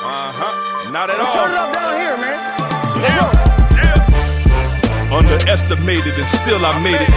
Not at all. Turn it up down here, man. Underestimated and still I made it.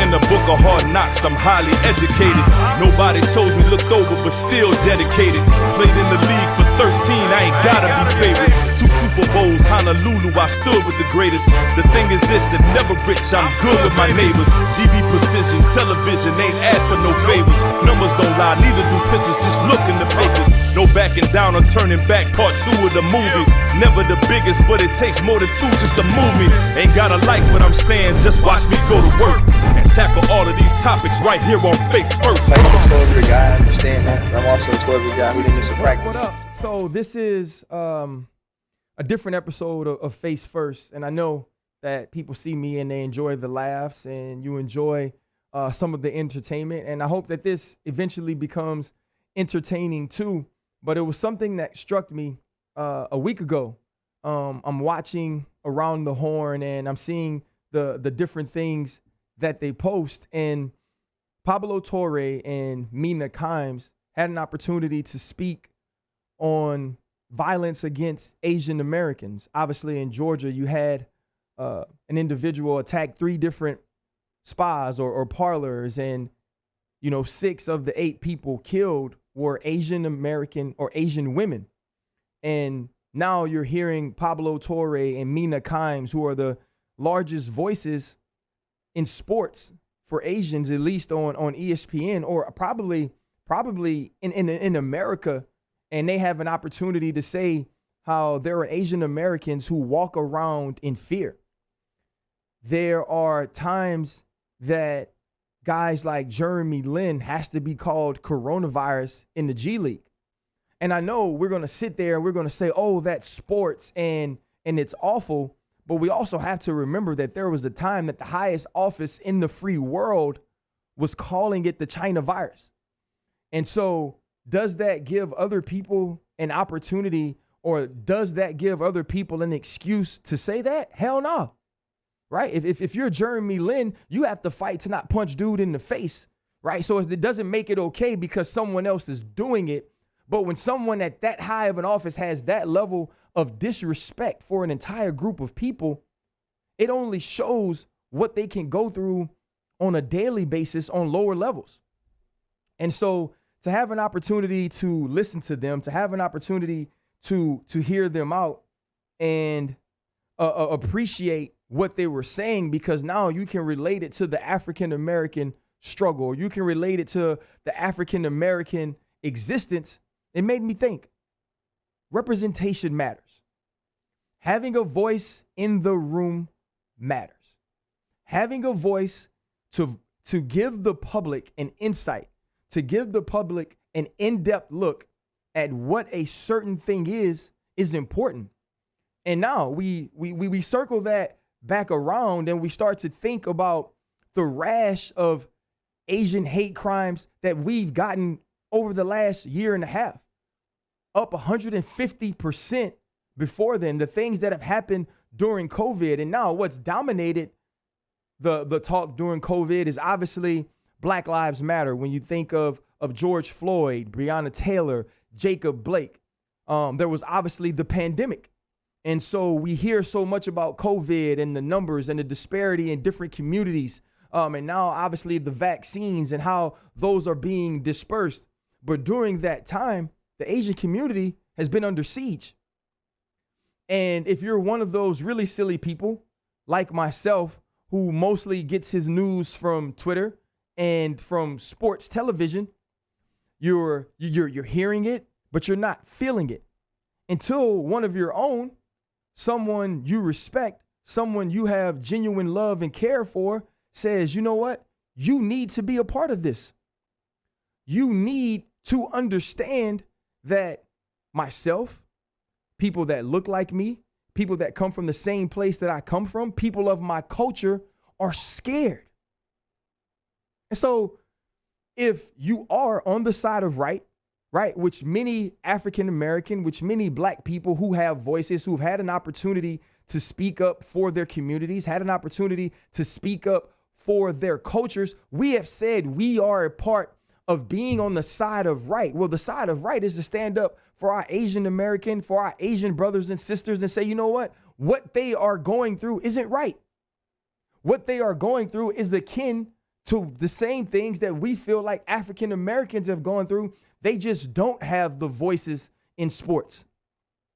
In the book of hard knocks, I'm highly educated. Nobody chose me, looked over, but still dedicated. Played in the league for 13, I ain't gotta be favorite. 2 Super Bowls, Honolulu, I stood with the greatest. The thing is this, that never rich, I'm good with my neighbors. DB precision, television, ain't asked for no favors. Numbers don't lie, neither do pictures, just look in the papers. No backing down or turning back, part 2 of the movie. Never the biggest, but it takes more than 2 just to move me. Ain't gotta like what I'm saying, just watch me go to work and tackle all of these topics right here on Face First. I'm a 12-year guy, I understand that. I'm also a 12-year guy who didn't miss a practice. What up? So this is a different episode of Face First, and I know that people see me and they enjoy the laughs and you enjoy some of the entertainment, and I hope that this eventually becomes entertaining too. But it was something that struck me a week ago. I'm watching Around the Horn and I'm seeing the different things that they post, and Pablo Torre and Mina Kimes had an opportunity to speak on violence against Asian Americans. Obviously in Georgia, you had an individual attack 3 different spas or parlors, and 6 of the 8 people killed were Asian American or Asian women. And now you're hearing Pablo Torre and Mina Kimes, who are the largest voices in sports for Asians, at least on ESPN, or probably in America. And they have an opportunity to say how there are Asian Americans who walk around in fear. There are times that guys like Jeremy Lin has to be called coronavirus in the G League. And I know we're going to sit there and we're going to say, oh, that's sports and it's awful. But we also have to remember that there was a time that the highest office in the free world was calling it the China virus. And so does that give other people an opportunity, or does that give other people an excuse to say that? Hell no. Right? If you're Jeremy Lin, you have to fight to not punch dude in the face. Right? So it doesn't make it okay because someone else is doing it. But when someone at that high of an office has that level of disrespect for an entire group of people, it only shows what they can go through on a daily basis on lower levels. And so to have an opportunity to listen to them, to have an opportunity to hear them out and appreciate what they were saying, because now you can relate it to the African-American struggle. You can relate it to the African-American existence. It made me think representation matters. Having a voice in the room matters. Having a voice to give the public an insight, to give the public an in-depth look at what a certain thing is important. And now we circle that back around and we start to think about the rash of Asian hate crimes that we've gotten over the last year and a half, up 150% before then, the things that have happened during COVID. And now what's dominated the talk during COVID is obviously Black Lives Matter. When you think of George Floyd, Breonna Taylor, Jacob Blake, there was obviously the pandemic. And so we hear so much about COVID and the numbers and the disparity in different communities. And now obviously the vaccines and how those are being dispersed. But during that time, the Asian community has been under siege. And if you're one of those really silly people like myself, who mostly gets his news from Twitter and from sports television, you're hearing it, but you're not feeling it until one of your own, someone you respect, someone you have genuine love and care for, says, you know what? You need to be a part of this. You need to understand that myself, people that look like me, people that come from the same place that I come from, people of my culture are scared. And so if you are on the side of right, which many African-American, which many Black people who have voices, who've had an opportunity to speak up for their communities, had an opportunity to speak up for their cultures, we have said we are a part of being on the side of right. Well, the side of right is to stand up for our Asian American, for our Asian brothers and sisters and say, you know what they are going through isn't right. What they are going through is akin to the same things that we feel like African Americans have gone through. They just don't have the voices in sports,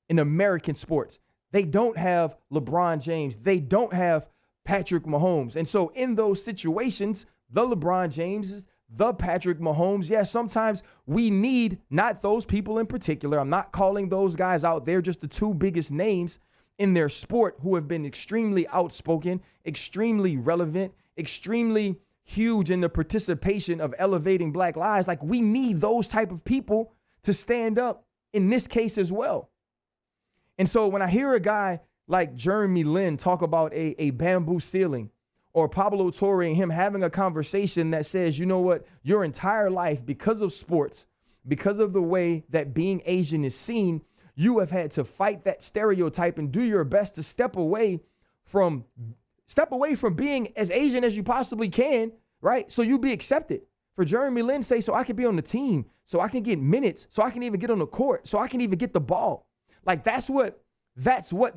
in American sports. They don't have LeBron James. They don't have Patrick Mahomes. And so in those situations, the LeBron Jameses, the Patrick Mahomes, yeah, sometimes we need not those people in particular. I'm not calling those guys out. They're just the two biggest names in their sport who have been extremely outspoken, extremely relevant, extremely huge in the participation of elevating Black lives. Like, we need those type of people to stand up in this case as well. And so when I hear a guy like Jeremy Lin talk about a bamboo ceiling, or Pablo Torre and him having a conversation that says, you know what, your entire life, because of sports, because of the way that being Asian is seen, you have had to fight that stereotype and do your best to step away from being as Asian as you possibly can, right? So you be accepted. For Jeremy Lin say, so I can be on the team, so I can get minutes, so I can even get on the court, so I can even get the ball. Like, that's what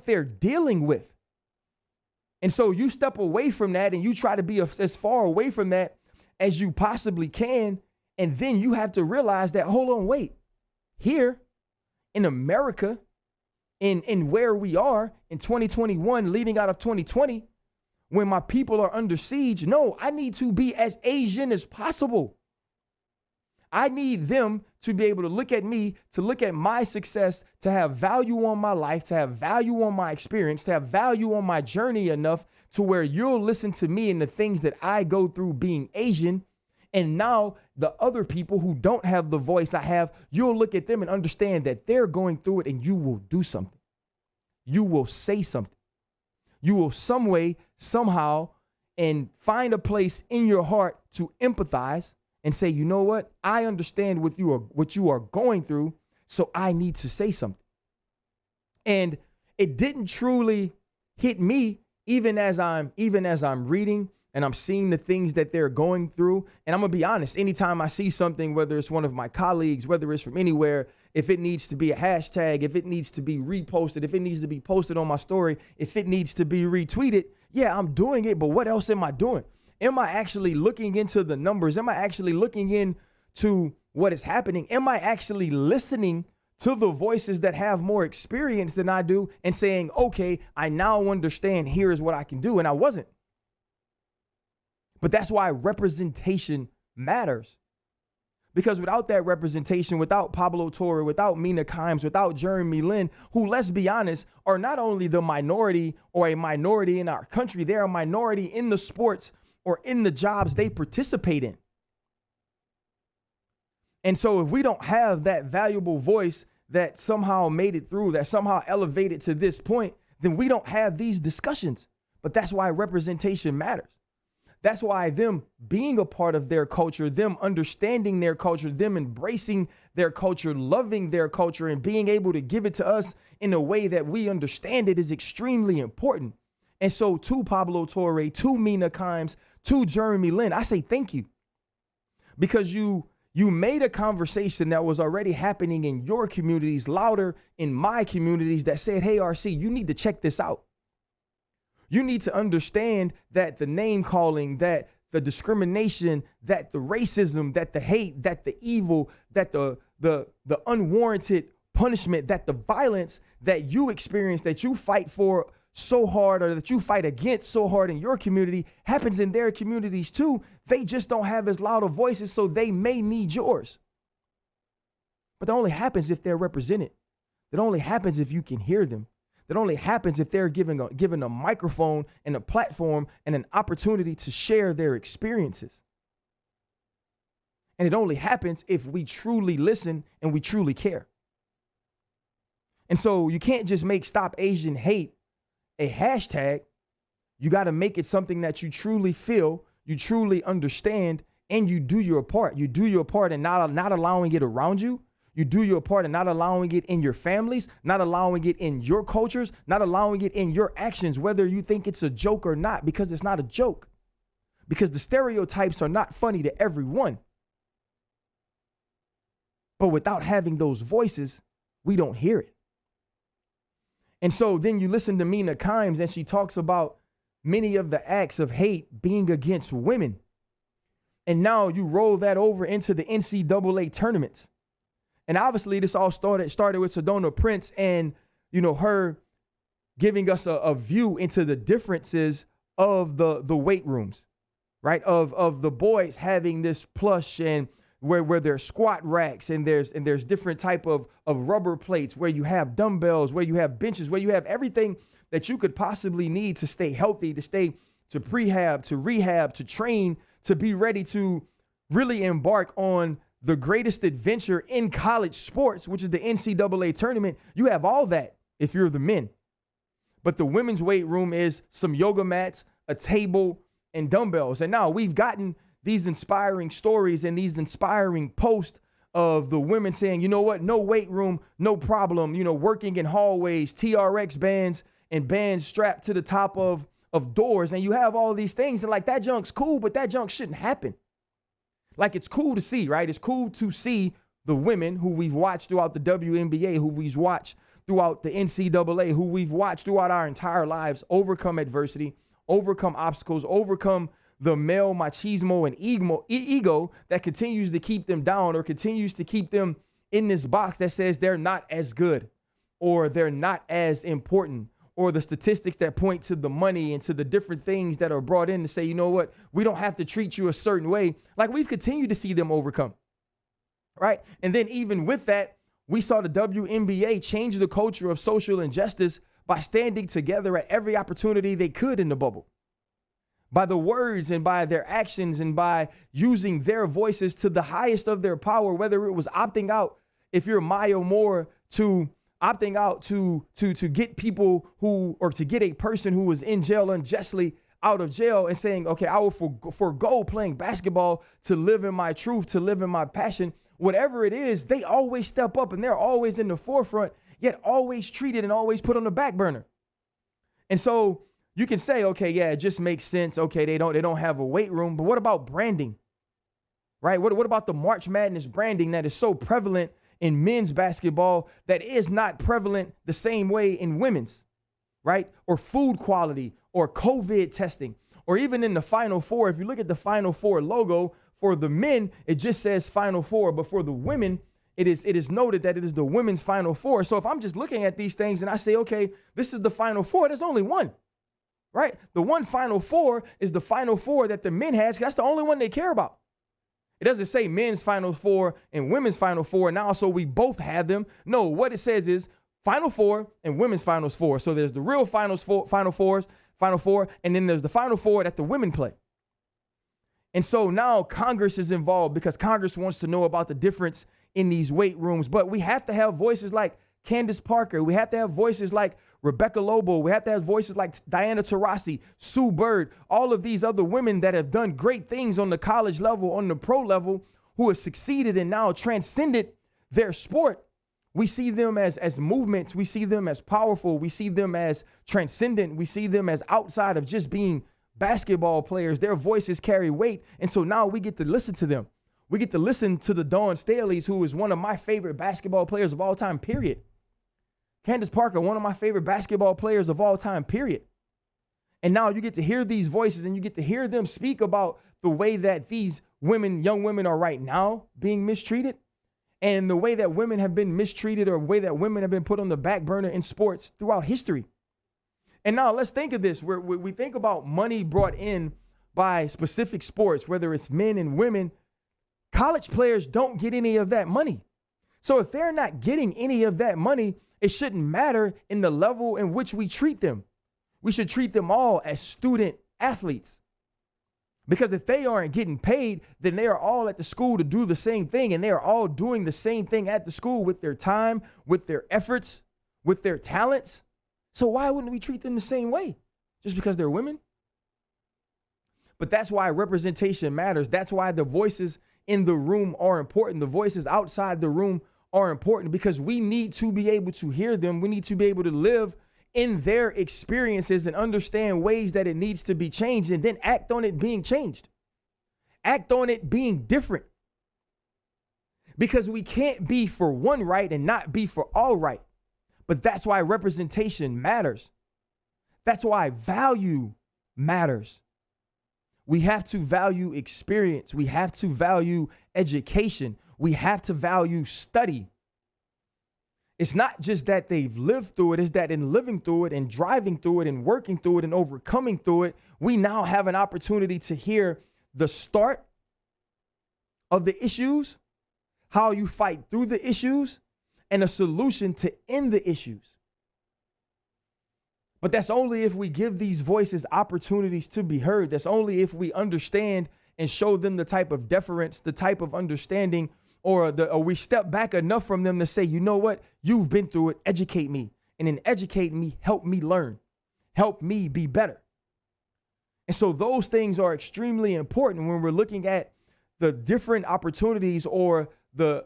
they're dealing with. And so you step away from that and you try to be as far away from that as you possibly can. And then you have to realize that, hold on, wait, here in America, in where we are in 2021, leading out of 2020, when my people are under siege, no, I need to be as Asian as possible. I need them to be able to look at me, to look at my success, to have value on my life, to have value on my experience, to have value on my journey enough to where you'll listen to me and the things that I go through being Asian. And now the other people who don't have the voice I have, you'll look at them and understand that they're going through it, and you will do something. You will say something. You will some way, somehow, and find a place in your heart to empathize and say, you know what? I understand what you are going through, so I need to say something. And it didn't truly hit me even as I'm reading and I'm seeing the things that they're going through. And I'm gonna be honest, anytime I see something, whether it's one of my colleagues, whether it's from anywhere, if it needs to be a hashtag, if it needs to be reposted, if it needs to be posted on my story, if it needs to be retweeted, yeah, I'm doing it. But what else am I doing? Am I actually looking into the numbers? Am I actually looking into what is happening? Am I actually listening to the voices that have more experience than I do and saying, okay, I now understand, here's what I can do? And I wasn't. But that's why representation matters. Because without that representation, without Pablo Torre, without Mina Kimes, without Jeremy Lin, who, let's be honest, are not only the minority or a minority in our country, they're a minority in the sports or in the jobs they participate in. And so if we don't have that valuable voice that somehow made it through, that somehow elevated to this point, then we don't have these discussions. But that's why representation matters. That's why them being a part of their culture, them understanding their culture, them embracing their culture, loving their culture, and being able to give it to us in a way that we understand it is extremely important. And so to Pablo Torre, to Mina Kimes, to Jeremy Lin, I say thank you. Because you made a conversation that was already happening in your communities louder in my communities that said, hey, RC, you need to check this out. You need to understand that the name calling, that the discrimination, that the racism, that the hate, that the evil, that the unwarranted punishment, that the violence that you experience, that you fight for so hard, or that you fight against so hard in your community, happens in their communities too. They just don't have as loud of voices, so they may need yours. But that only happens if they're represented. That only happens if you can hear them. That only happens if they're given a microphone and a platform and an opportunity to share their experiences. And it only happens if we truly listen and we truly care. And so you can't just make Stop Asian Hate a hashtag. You got to make it something that you truly feel, you truly understand, and you do your part. You do your part in not allowing it around you. You do your part in not allowing it in your families, not allowing it in your cultures, not allowing it in your actions, whether you think it's a joke or not, because it's not a joke. Because the stereotypes are not funny to everyone. But without having those voices, we don't hear it. And so then you listen to Mina Kimes, and she talks about many of the acts of hate being against women. And now you roll that over into the NCAA tournaments. And obviously this all started with Sedona Prince and, her giving us a view into the differences of the weight rooms, right? Of the boys having this plush and where there's squat racks and there's different type of rubber plates, where you have dumbbells, where you have benches, where you have everything that you could possibly need to stay healthy, to prehab, to rehab, to train, to be ready to really embark on the greatest adventure in college sports, which is the NCAA tournament. You have all that if you're the men. But the women's weight room is some yoga mats, a table, and dumbbells. And now we've gotten these inspiring stories and these inspiring posts of the women saying, you know what, no weight room, no problem, working in hallways, TRX bands and bands strapped to the top of doors. And you have all these things, and like, that junk's cool, but that junk shouldn't happen. Like, it's cool to see, right? It's cool to see the women who we've watched throughout the WNBA, who we've watched throughout the NCAA, who we've watched throughout our entire lives, overcome adversity, overcome obstacles, overcome the male machismo and ego that continues to keep them down, or continues to keep them in this box that says they're not as good, or they're not as important, or the statistics that point to the money and to the different things that are brought in to say, you know what, we don't have to treat you a certain way. Like, we've continued to see them overcome, right? And then even with that, we saw the WNBA change the culture of social injustice by standing together at every opportunity they could in the bubble, by the words and by their actions and by using their voices to the highest of their power, whether it was opting out, if you're Maya Moore, to opting out to get people to get a person who was in jail unjustly out of jail, and saying, okay, I will forego playing basketball to live in my truth, to live in my passion. Whatever it is, they always step up, and they're always in the forefront, yet always treated and always put on the back burner. And so you can say, okay, yeah, it just makes sense. Okay, they don't have a weight room, but what about branding, right? What about the March Madness branding that is so prevalent in men's basketball that is not prevalent the same way in women's, right? Or food quality, or COVID testing, or even in the Final Four. If you look at the Final Four logo, for the men, it just says Final Four, but for the women, it is noted that it is the women's Final Four. So if I'm just looking at these things and I say, okay, this is the Final Four, there's only one, right? The one Final Four is the Final Four that the men has, 'cause that's the only one they care about. It doesn't say men's Final Four and women's Final Four now, so we both have them. No, what it says is Final Four and women's Final Four. So there's the real Final Four, and then there's the Final Four that the women play. And so now Congress is involved, because Congress wants to know about the difference in these weight rooms. But we have to have voices like Candace Parker. We have to have voices like Rebecca Lobo. We have to have voices like Diana Taurasi, Sue Bird, all of these other women that have done great things on the college level, on the pro level, who have succeeded and now transcended their sport. We see them as movements. We see them as powerful. We see them as transcendent. We see them as outside of just being basketball players. Their voices carry weight. And so now we get to listen to them. We get to listen to the Dawn Staleys, who is one of my favorite basketball players of all time, period. Candace Parker, one of my favorite basketball players of all time, period. And now you get to hear these voices, and you get to hear them speak about the way that these women, young women, are right now being mistreated, and the way that women have been mistreated, or the way that women have been put on the back burner in sports throughout history. And now let's think of this, where we think about money brought in by specific sports, whether it's men and women. College players don't get any of that money. So if they're not getting any of that money, it shouldn't matter in the level in which we treat them. We should treat them all as student athletes. Because if they aren't getting paid, then they are all at the school to do the same thing, and they are all doing the same thing at the school with their time, with their efforts, with their talents. So why wouldn't we treat them the same way just because they're women? But that's why representation matters. That's why the voices in the room are important. The voices outside the room are important, because we need to be able to hear them. We need to be able to live in their experiences and understand ways that it needs to be changed, and then act on it being changed. Act on it being different. because we can't be for one right and not be for all right. But that's why representation matters. That's why value matters. We have to value experience. We have to value education. We have to value study. It's not just that they've lived through it, it's that in living through it and driving through it and working through it and overcoming through it, we now have an opportunity to hear the start of the issues, how you fight through the issues, and a solution to end the issues. But that's only if we give these voices opportunities to be heard. That's only if we understand and show them the type of deference, the type of understanding, or we step back enough from them to say, you know what, you've been through it, educate me. And in educating me, help me learn, help me be better. And so those things are extremely important when we're looking at the different opportunities or the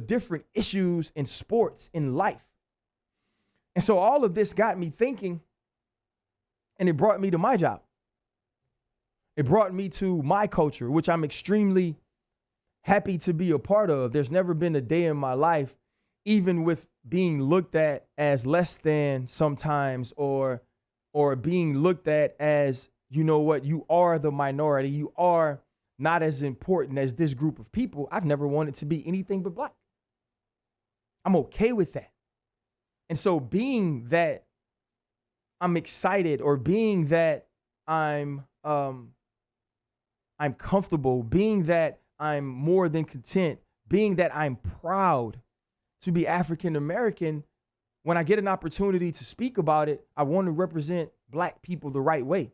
different issues in sports, in life. And so all of this got me thinking, and it brought me to my job. It brought me to my culture, which I'm extremely happy to be a part of. There's never been a day in my life, even with being looked at as less than sometimes, or being looked at as, you know what, you are the minority, you are not as important as this group of people. I've never wanted to be anything but black. I'm okay with that. And so being that I'm excited, or being that I'm comfortable, being that I'm more than content, being that I'm proud to be African American, when I get an opportunity to speak about it, I want to represent black people the right way.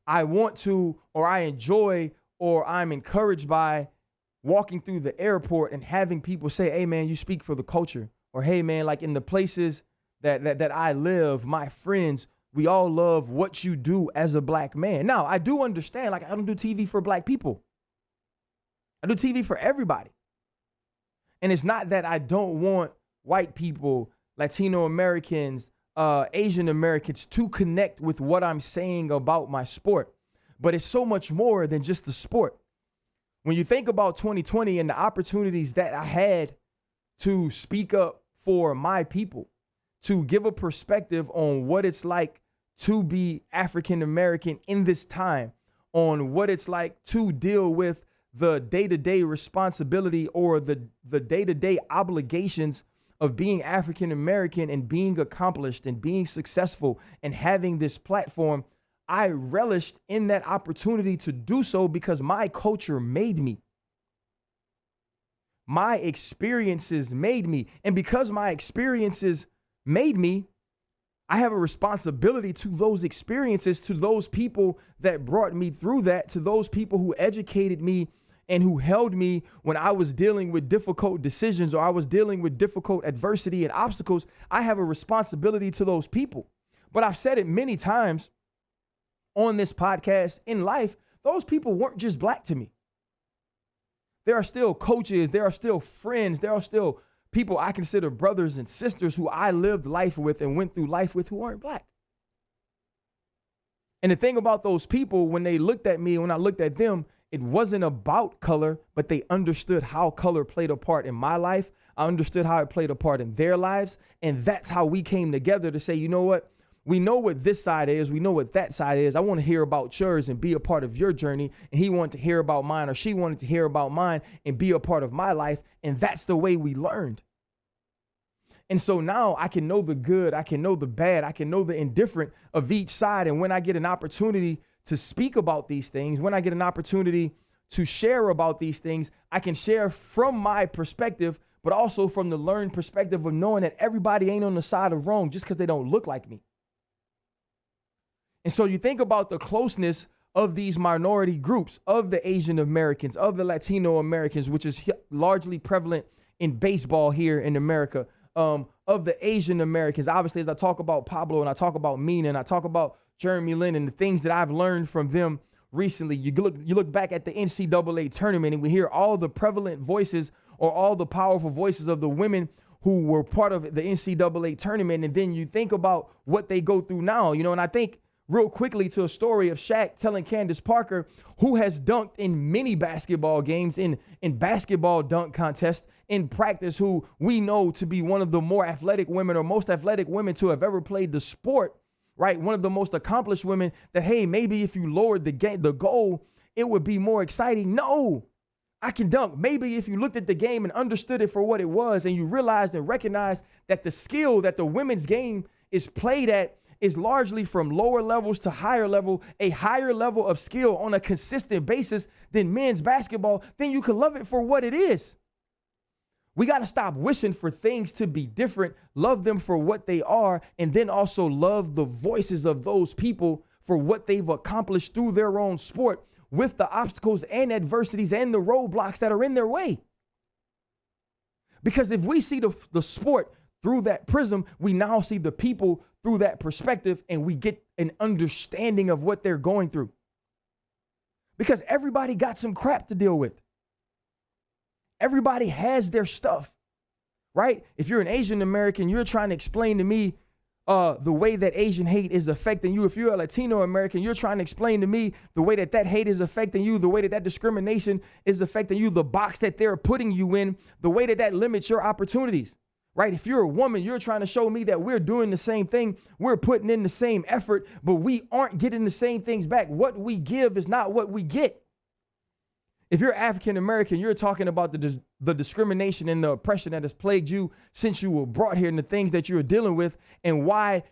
I want to, or I enjoy, or I'm encouraged by walking through the airport and having people say, hey man, you speak for the culture. Or, hey man, like in the places that I live, my friends, we all love what you do as a black man. Now, I do understand, like I don't do TV for black people. I do TV for everybody. And it's not that I don't want white people, Latino Americans, Asian Americans to connect with what I'm saying about my sport. But it's so much more than just the sport. When you think about 2020 and the opportunities that I had to speak up for my people, to give a perspective on what it's like to be African American in this time, on what it's like to deal with the day-to-day responsibility or the day-to-day obligations of being African American and being accomplished and being successful and having this platform, I relished in that opportunity to do so because my culture made me. My experiences made me. And because my experiences made me, I have a responsibility to those experiences, to those people that brought me through that, to those people who educated me and who held me when I was dealing with difficult decisions or I was dealing with difficult adversity and obstacles. I have a responsibility to those people. But I've said it many times on this podcast, in life, those people weren't just black to me. There are still coaches, there are still friends, there are still people I consider brothers and sisters who I lived life with and went through life with who aren't black. And the thing about those people, when they looked at me, when I looked at them, it wasn't about color, but they understood how color played a part in my life. I understood how it played a part in their lives. And that's how we came together to say, you know what? We know what this side is. We know what that side is. I want to hear about yours and be a part of your journey. And he wanted to hear about mine, or she wanted to hear about mine and be a part of my life. And that's the way we learned. And so now I can know the good, I can know the bad, I can know the indifferent of each side. And when I get an opportunity to speak about these things, when I get an opportunity to share about these things, I can share from my perspective, but also from the learned perspective of knowing that everybody ain't on the side of wrong just because they don't look like me. And so you think about the closeness of these minority groups, of the Asian Americans, of the Latino Americans, which is largely prevalent in baseball here in America, of the Asian Americans. Obviously, as I talk about Pablo and I talk about Mina and I talk about Jeremy Lin and the things that I've learned from them recently, you look back at the NCAA tournament and we hear all the prevalent voices or all the powerful voices of the women who were part of the NCAA tournament. And then you think about what they go through now, you know, and I think real quickly to a story of Shaq telling Candace Parker, who has dunked in many basketball games, in basketball dunk contests, in practice, who we know to be one of the more athletic women or most athletic women to have ever played the sport, right? One of the most accomplished women, that, hey, maybe if you lowered the goal, it would be more exciting. No, I can dunk. Maybe if you looked at the game and understood it for what it was, and you realized and recognized that the skill that the women's game is played at is largely from lower levels to higher level, a higher level of skill on a consistent basis than men's basketball, then you can love it for what it is. We got to stop wishing for things to be different, love them for what they are, and then also love the voices of those people for what they've accomplished through their own sport, with the obstacles and adversities and the roadblocks that are in their way. Because if we see the sport through that prism, we now see the people through that perspective, and we get an understanding of what they're going through. Because everybody got some crap to deal with. Everybody has their stuff, right? If you're an Asian American, you're trying to explain to me the way that Asian hate is affecting you. If you're a Latino American, you're trying to explain to me the way that hate is affecting you, the way that discrimination is affecting you, the box that they're putting you in, the way that limits your opportunities, right? If you're a woman, you're trying to show me that we're doing the same thing, we're putting in the same effort, but we aren't getting the same things back. What we give is not what we get. If you're African American, you're talking about the discrimination and the oppression that has plagued you since you were brought here, and the things that you're dealing with, and why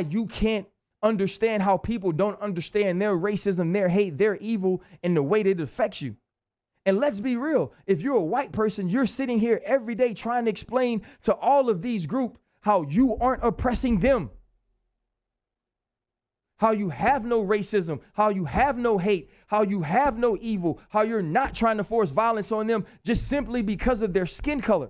you can't understand how people don't understand their racism, their hate, their evil, and the way that it affects you. And let's be real. If you're a white person, you're sitting here every day trying to explain to all of these groups how you aren't oppressing them, how you have no racism, how you have no hate, how you have no evil, how you're not trying to force violence on them just simply because of their skin color,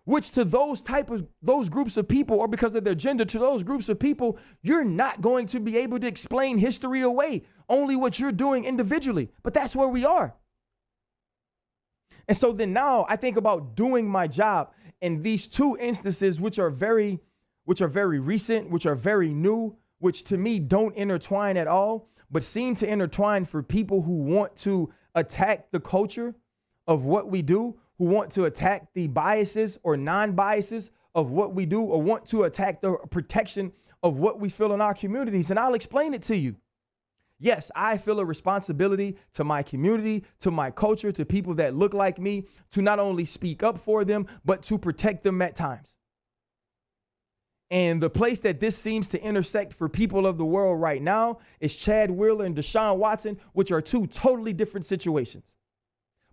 which to those groups of people, or because of their gender, to those groups of people, you're not going to be able to explain history away, only what you're doing individually. But that's where we are. And so then now I think about doing my job, and these two instances, which are very recent, which are very new, which to me don't intertwine at all, but seem to intertwine for people who want to attack the culture of what we do, who want to attack the biases or non-biases of what we do, or want to attack the protection of what we feel in our communities. And I'll explain it to you. Yes, I feel a responsibility to my community, to my culture, to people that look like me, to not only speak up for them, but to protect them at times. And the place that this seems to intersect for people of the world right now is Chad Wheeler and Deshaun Watson, which are two totally different situations,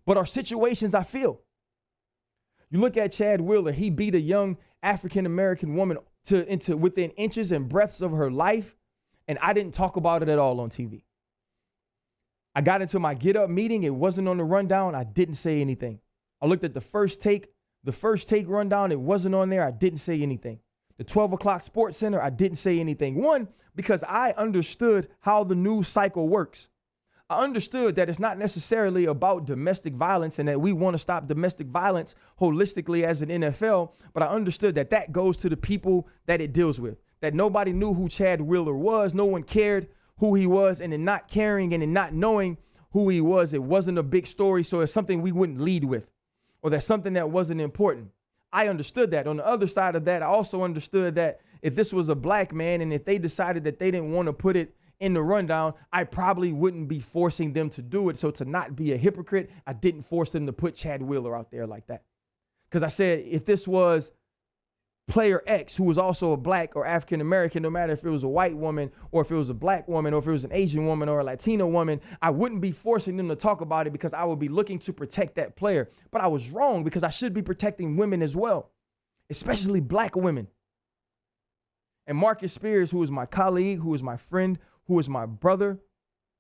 but are situations I feel. You look at Chad Wheeler, he beat a young African-American woman into within inches and breaths of her life, and I didn't talk about it at all on TV. I got into my Get Up meeting, it wasn't on the rundown, I didn't say anything. I looked at the first take rundown, it wasn't on there, I didn't say anything. The 12 o'clock Sports Center, I didn't say anything. One, because I understood how the news cycle works. I understood that it's not necessarily about domestic violence and that we want to stop domestic violence holistically as an NFL, but I understood that goes to the people that it deals with, that nobody knew who Chad Wheeler was. No one cared who he was, and in not caring and in not knowing who he was, it wasn't a big story, so it's something we wouldn't lead with, or that's something that wasn't important. I understood that. On the other side of that, I also understood that if this was a black man and if they decided that they didn't want to put it in the rundown, I probably wouldn't be forcing them to do it. So to not be a hypocrite, I didn't force them to put Chad Wheeler out there like that. Because I said, if this was player X, who was also a black or African American, no matter if it was a white woman or if it was a black woman or if it was an Asian woman or a Latino woman, I wouldn't be forcing them to talk about it because I would be looking to protect that player. But I was wrong, because I should be protecting women as well, especially black women. And Marcus Spears, who is my colleague, who is my friend, who is my brother,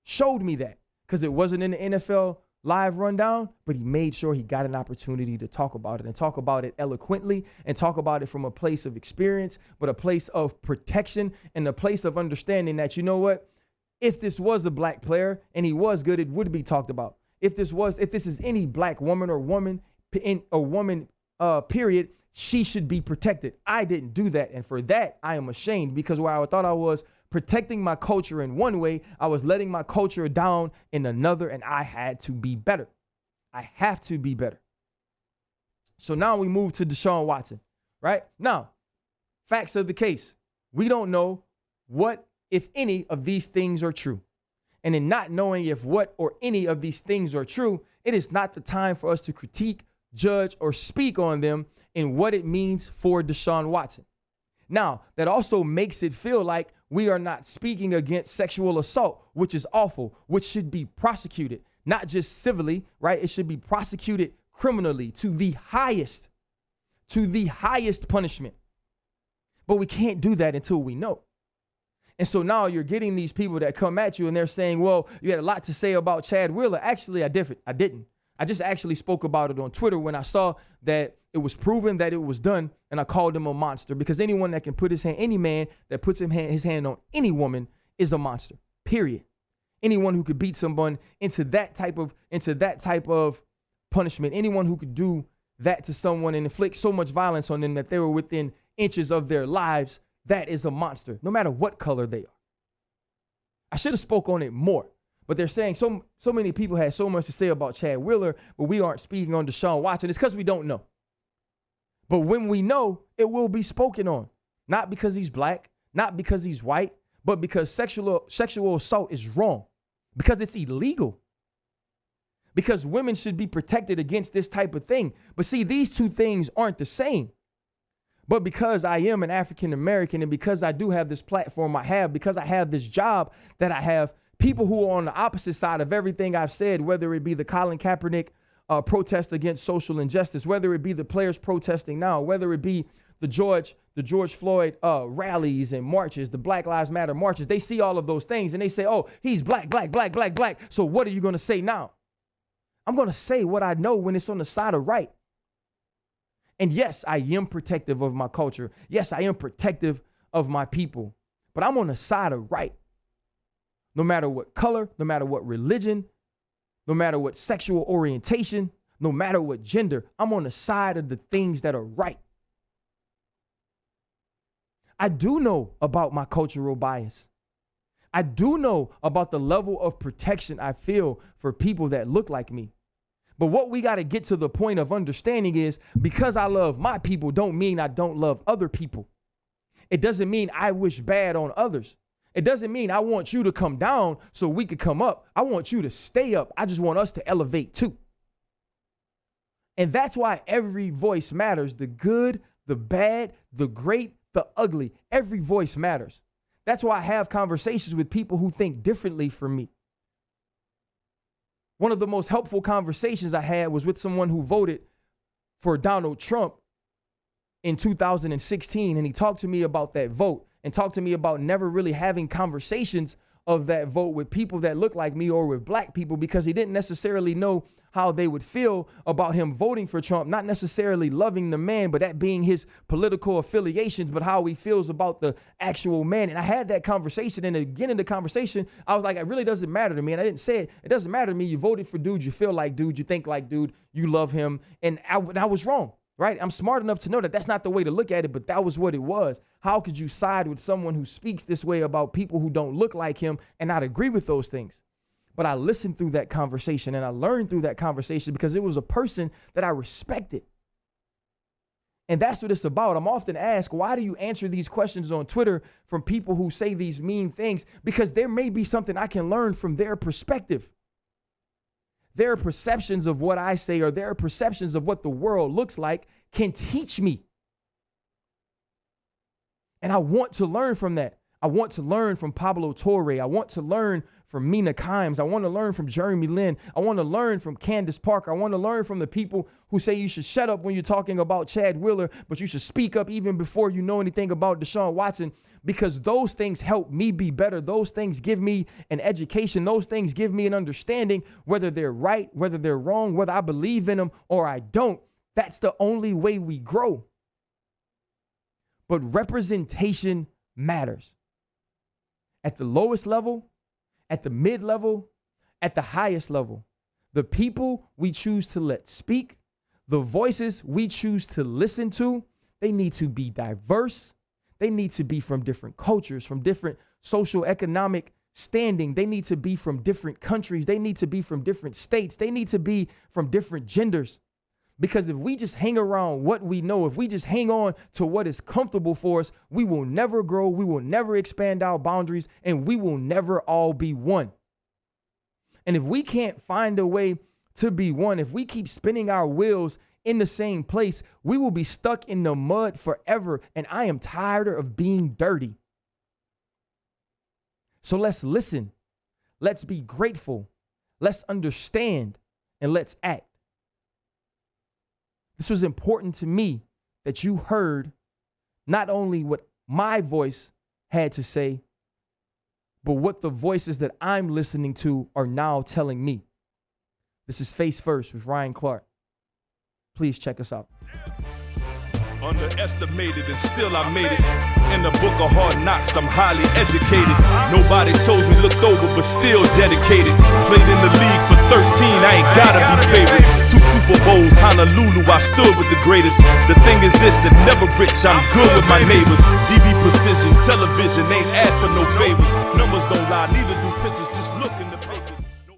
showed me that, because it wasn't in the NFL live rundown, but he made sure he got an opportunity to talk about it, and talk about it eloquently, and talk about it from a place of experience, but a place of protection and a place of understanding that, you know what, if this was a black player and he was good, it would be talked about. If this is any black woman or woman period, she should be protected. I didn't do that. And for that, I am ashamed, because where I thought I was protecting my culture in one way, I was letting my culture down in another, and I had to be better. I have to be better. So now we move to Deshaun Watson, right? Now, facts of the case. We don't know what, if any, of these things are true. And in not knowing if what or any of these things are true, it is not the time for us to critique, judge, or speak on them and what it means for Deshaun Watson. Now, that also makes it feel like we are not speaking against sexual assault, which is awful, which should be prosecuted, not just civilly, right? It should be prosecuted criminally to the highest punishment. But we can't do that until we know. And so now you're getting these people that come at you and they're saying, well, you had a lot to say about Chad Wheeler. Actually, I didn't. I just actually spoke about it on Twitter when I saw that it was proven that it was done, and I called him a monster, because anyone that can put his hand, any man that puts his hand on any woman is a monster, period. Anyone who could beat someone into that type of punishment, anyone who could do that to someone and inflict so much violence on them that they were within inches of their lives, that is a monster, no matter what color they are. I should have spoke on it more, but they're saying so many people had so much to say about Chad Wheeler, but we aren't speaking on Deshaun Watson. It's because we don't know. But when we know, it will be spoken on, not because he's black, not because he's white, but because sexual assault is wrong, because it's illegal, because women should be protected against this type of thing. But see, these two things aren't the same. But because I am an African American, and because I do have this platform I have, because I have this job that I have, people who are on the opposite side of everything I've said, whether it be the Colin Kaepernick protest against social injustice, whether it be the players protesting now, whether it be the George Floyd rallies and marches, the Black Lives Matter marches, they see all of those things and they say, oh, he's black. So what are you going to say now? I'm going to say what I know when it's on the side of right. And yes, I am protective of my culture. Yes, I am protective of my people, but I'm on the side of right. No matter what color, no matter what religion, no matter what sexual orientation, no matter what gender, I'm on the side of the things that are right. I do know about my cultural bias. I do know about the level of protection I feel for people that look like me. But what we got to get to the point of understanding is, because I love my people don't mean I don't love other people. It doesn't mean I wish bad on others. It doesn't mean I want you to come down so we could come up. I want you to stay up. I just want us to elevate too. And that's why every voice matters. The good, the bad, the great, the ugly. Every voice matters. That's why I have conversations with people who think differently from me. One of the most helpful conversations I had was with someone who voted for Donald Trump in 2016. And he talked to me about that vote and talked to me about never really having conversations of that vote with people that look like me or with black people, because he didn't necessarily know how they would feel about him voting for Trump, not necessarily loving the man, but that being his political affiliations, but how he feels about the actual man. And I had that conversation, and again in the conversation, I was like, it really doesn't matter to me. And I didn't say it. It doesn't matter to me. You voted for dude. You feel like dude. You think like dude. You love him. And I was wrong. Right? I'm smart enough to know that that's not the way to look at it, but that was what it was. How could you side with someone who speaks this way about people who don't look like him and not agree with those things? But I listened through that conversation and I learned through that conversation because it was a person that I respected. And that's what it's about. I'm often asked, why do you answer these questions on Twitter from people who say these mean things? Because there may be something I can learn from their perspective. Their perceptions of what I say or their perceptions of what the world looks like can teach me. And I want to learn from that. I want to learn from Pablo Torre. I want to learn from Mina Kimes. I want to learn from Jeremy Lin. I want to learn from Candace Parker. I want to learn from the people who say you should shut up when you're talking about Chad Wheeler, but you should speak up even before you know anything about Deshaun Watson, because those things help me be better. Those things give me an education. Those things give me an understanding, whether they're right, whether they're wrong, whether I believe in them or I don't. That's the only way we grow. But representation matters. At the lowest level, at the mid level, at the highest level, the people we choose to let speak, the voices we choose to listen to, they need to be diverse. They need to be from different cultures, from different social economic standing. They need to be from different countries. They need to be from different states. They need to be from different genders. Because if we just hang around what we know, if we just hang on to what is comfortable for us, we will never grow. We will never expand our boundaries, and we will never all be one. And if we can't find a way to be one, if we keep spinning our wheels in the same place, we will be stuck in the mud forever. And I am tired of being dirty. So let's listen. Let's be grateful. Let's understand, and let's act. This was important to me that you heard not only what my voice had to say, but what the voices that I'm listening to are now telling me. This is Face First with Ryan Clark. Please check us out. Underestimated and still I made it. In the book of hard knocks, I'm highly educated. Nobody chose me, looked over, but still dedicated. Played in the league for 13, I ain't gotta be favorite. 2 Super Bowls, Honolulu, I stood with the greatest. The thing is this, that never rich, I'm good with my neighbors. DB precision, television, ain't asked for no favors. Numbers don't lie, neither do pictures, just look in the papers.